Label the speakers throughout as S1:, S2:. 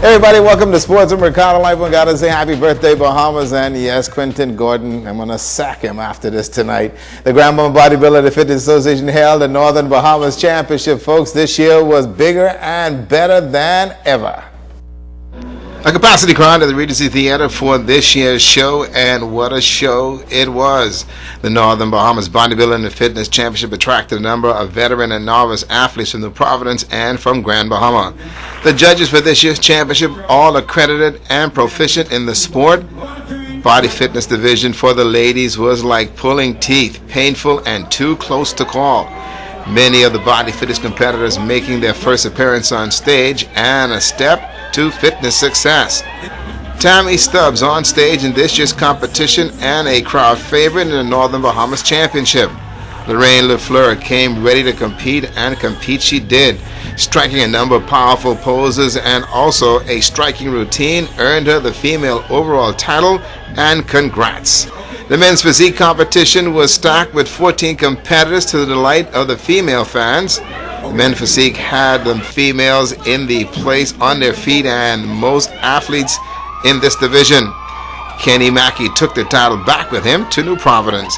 S1: Everybody, welcome to Sports with Ricardo. Lightbourn. Gotta say happy birthday, Bahamas, and yes, Quentin Gordon. I'm gonna sack him after this tonight. The Grand Bahama Bodybuilder Fitness Association held the Northern Bahamas Championship, folks. This year was bigger and better than ever. A capacity crowd at the Regency Theater for this year's show, and what a show it was. The Northern Bahamas Bodybuilding and Fitness Championship attracted a number of veteran and novice athletes from New Providence and from Grand Bahama. The judges for this year's championship, all accredited and proficient in the sport. Body fitness division for the ladies was like pulling teeth, painful and too close to call. Many of the body fitness competitors making their first appearance on stage, and a step to fitness success. Tammy Stubbs on stage in this year's competition and a crowd favorite in the Northern Bahamas Championship. Lorraine LaFleur came ready to compete, and compete she did, striking a number of powerful poses, and also a striking routine earned her the female overall title, and congrats. The men's physique competition was stacked with 14 competitors to the delight of the female fans. The men's physique had the females in the place on their feet and most athletes in this division. Kenny Mackey took the title back with him to New Providence.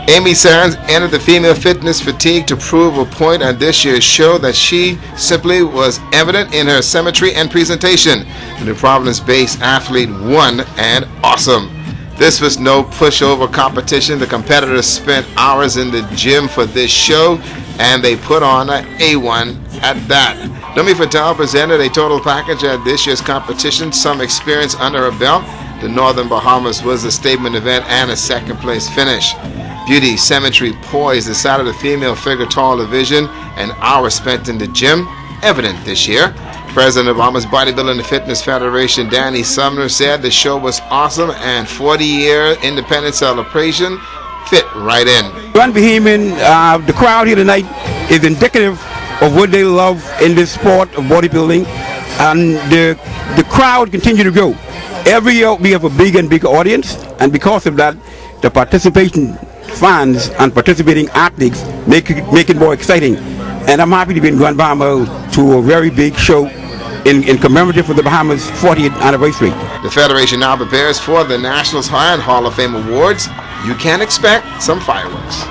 S1: Amy Sarans entered the female fitness fatigue to prove a point on this year's show that she simply was evident in her symmetry and presentation. The New Providence-based athlete won, and awesome. This was no pushover competition. The competitors spent hours in the gym for this show, and they put on an A1 at that. Nomi Fatal presented a total package at this year's competition, some experience under her belt. The Northern Bahamas was a statement event and a second place finish. Beauty, symmetry, poise, the side of the female figure tall division, and hours spent in the gym, evident this year. President of Bahamas Bodybuilding and Fitness Federation, Danny Sumner, said the show was awesome and 40-year independence celebration fit right in.
S2: Grand Bahamian, the crowd here tonight is indicative of what they love in this sport of bodybuilding, and the crowd continue to grow. Every year we have a bigger and bigger audience, and because of that, the participation fans and participating athletes make it more exciting. And I'm happy to be in Grand Bahama to a very big show in commemorative of the Bahamas 40th anniversary.
S1: The Federation now prepares for the Nationals and Hall of Fame Awards. You can expect some fireworks.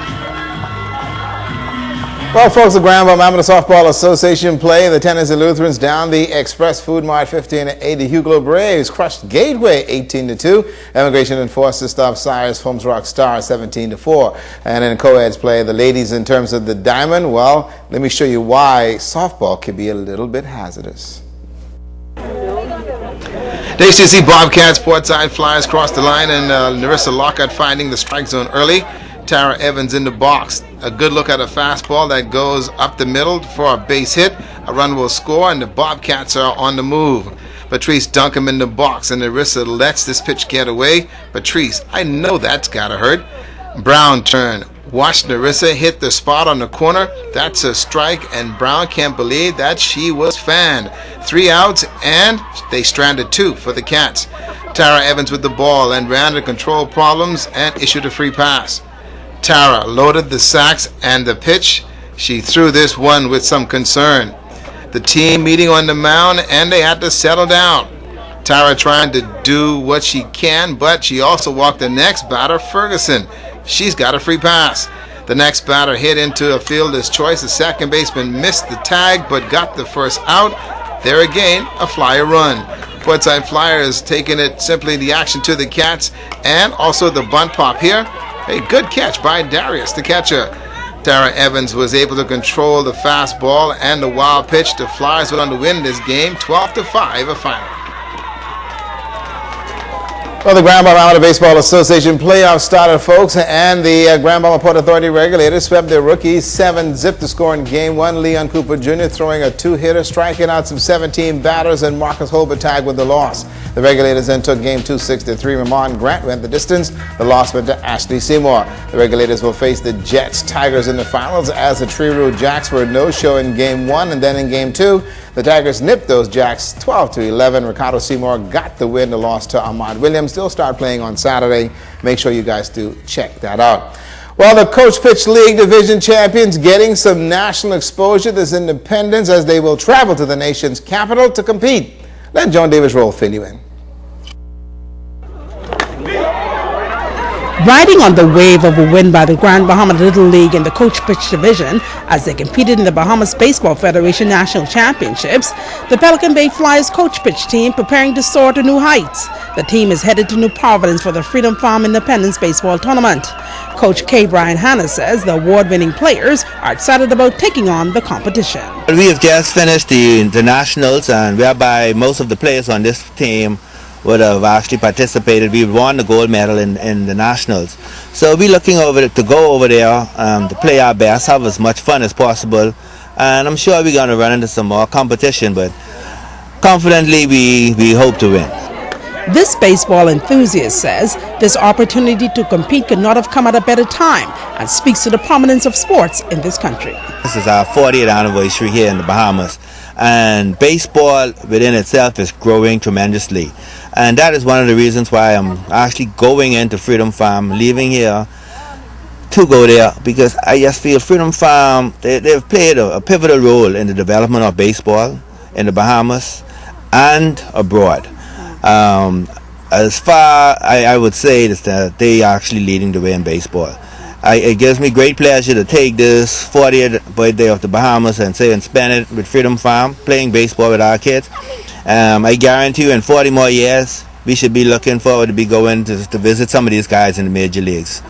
S1: Well, folks, the Grand Bahama Softball Association play the Tennessee Lutherans down the Express Food Mart 15-8. The Hugo Braves crushed Gateway 18-2. Immigration Enforcers stopped Cyrus Holmes Rock Star 17-4. And in co-eds play, the ladies in terms of the diamond, well, let me show you why softball can be a little bit hazardous. The HTC Bobcats Portside Flyers crossed the line, and Narissa Lockhart finding the strike zone early. Tara Evans in the box. A good look at a fastball that goes up the middle for a base hit. A run will score, and the Bobcats are on the move. Patrice Duncombe in the box, and Narissa lets this pitch get away. Patrice, I know that's gotta hurt. Brown turn. Watch Narissa hit the spot on the corner. That's a strike, and Brown can't believe that she was fanned. 3 outs, and they stranded 2 for the Cats. Tara Evans with the ball and ran into control problems and issued a free pass. Tara loaded the sacks and the pitch. She threw this one with some concern. The team meeting on the mound, and they had to settle down. Tara trying to do what she can, but she also walked the next batter, Ferguson. She's got a free pass. The next batter hit into a fielder's choice. The second baseman missed the tag but got the first out. There again, a flyer run. Portside Flyers taking it simply the action to the Cats, and also the bunt pop here. A good catch by Darius, the catcher. Tara Evans was able to control the fastball and the wild pitch. The Flyers went on to win this game 12-5, a final. Well, the Grand Bahama Baseball Association playoffs started, folks, and the Grand Bahama Port Authority regulators swept their rookies 7-zip to score in Game 1. Leon Cooper Jr. throwing a 2-hitter, striking out some 17 batters, and Marcus Holbert tagged with the loss. The regulators then took Game 2 6-3. Ramon Grant went the distance. The loss went to Ashley Seymour. The regulators will face the Jets Tigers in the finals, as the Tree Jacks were a no-show in Game 1, and then in Game 2, the Tigers nipped those Jacks 12-11. Ricardo Seymour got the win. The loss to Ahmad Williams. They'll start playing on Saturday. Make sure you guys do check that out. Well, the Coach Pitch League Division champions getting some national exposure this Independence, as they will travel to the nation's capital to compete. Let John Davis Roll fill you in.
S3: Riding on the wave of a win by the Grand Bahama Little League in the Coach Pitch Division as they competed in the Bahamas Baseball Federation National Championships, the Pelican Bay Flyers Coach Pitch team preparing to soar to new heights. The team is headed to New Providence for the Freedom Farm Independence Baseball Tournament. Coach K. Brian Hanna says the award-winning players are excited about taking on the competition.
S4: We have just finished the Nationals, and whereby most of the players on this team would have actually participated. We won the gold medal in the Nationals. So we're looking over to go over there to play our best, have as much fun as possible, and I'm sure we're going to run into some more competition, but confidently we hope to win.
S3: This baseball enthusiast says this opportunity to compete could not have come at a better time and speaks to the prominence of sports in this country.
S4: This is our 40th anniversary here in the Bahamas, and baseball within itself is growing tremendously. And that is one of the reasons why I'm actually going into Freedom Farm, leaving here to go there, because I just feel Freedom Farm, they've played a pivotal role in the development of baseball in the Bahamas and abroad. As far, I would say that they are actually leading the way in baseball. It gives me great pleasure to take this 40th birthday of the Bahamas and spend it with Freedom Farm, playing baseball with our kids. I guarantee you in 40 more years, we should be looking forward to be going to visit some of these guys in the major leagues.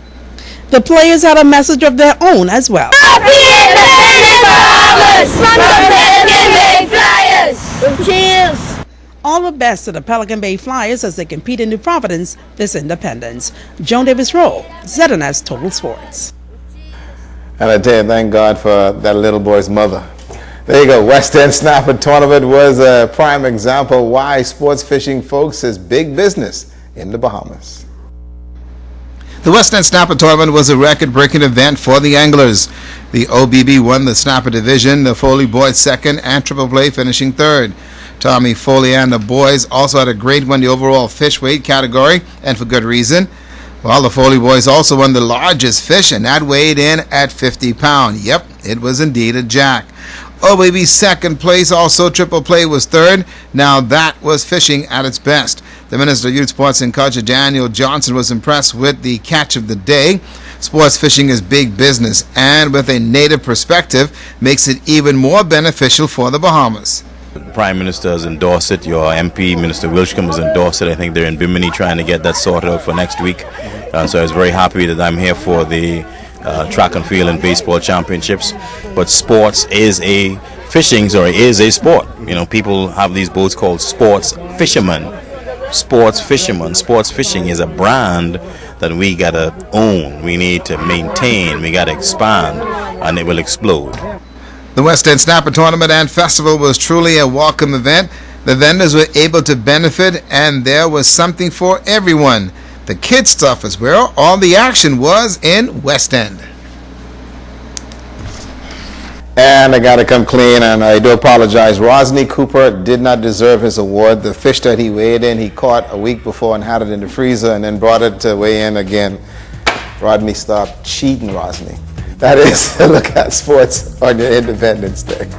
S3: The players had a message of their own as well.
S5: Happy Independence Bahamas from the Pelican Bay Flyers! Cheers!
S3: All the best to the Pelican Bay Flyers as they compete in New Providence this Independence. Joan Davis Rowe, ZNS Total Sports.
S1: And I tell you, thank God for that little boy's mother. There you go. West End Snapper Tournament was a prime example why sports fishing folks is big business in the Bahamas. The West End Snapper Tournament was a record-breaking event for the anglers. The OBB won the Snapper Division, the Foley boys second, and Triple Play finishing third. Tommy Foley and the boys also had a great win the overall fish weight category, and for good reason. Well, the Foley boys also won the largest fish, and that weighed in at 50 pounds. Yep, it was indeed a jack. OBB second place, also Triple Play was third. Now that was fishing at its best. The Minister of Youth Sports and Culture, Daniel Johnson, was impressed with the catch of the day. Sports fishing is big business, and with a native perspective, makes it even more beneficial for the Bahamas.
S6: The Prime Minister has endorsed it. Your MP, Minister Wilshcombe, has endorsed it. I think they're in Bimini trying to get that sorted out for next week. So I was very happy that I'm here for the track and field and baseball championships. But sports is a sport. You know, people have these boats called sports fishermen. Sports fishermen. Sports fishing is a brand that we gotta own. We need to maintain. We gotta expand, and it will explode.
S1: The West End Snapper Tournament and Festival was truly a welcome event. The vendors were able to benefit, and there was something for everyone. The kids' stuff is where all the action was in West End. And I got to come clean, and I do apologize. Rodney Cooper did not deserve his award. The fish that he weighed in, he caught a week before and had it in the freezer and then brought it to weigh in again. Rodney, stop cheating, Rodney. That is a look at sports on your Independence Day.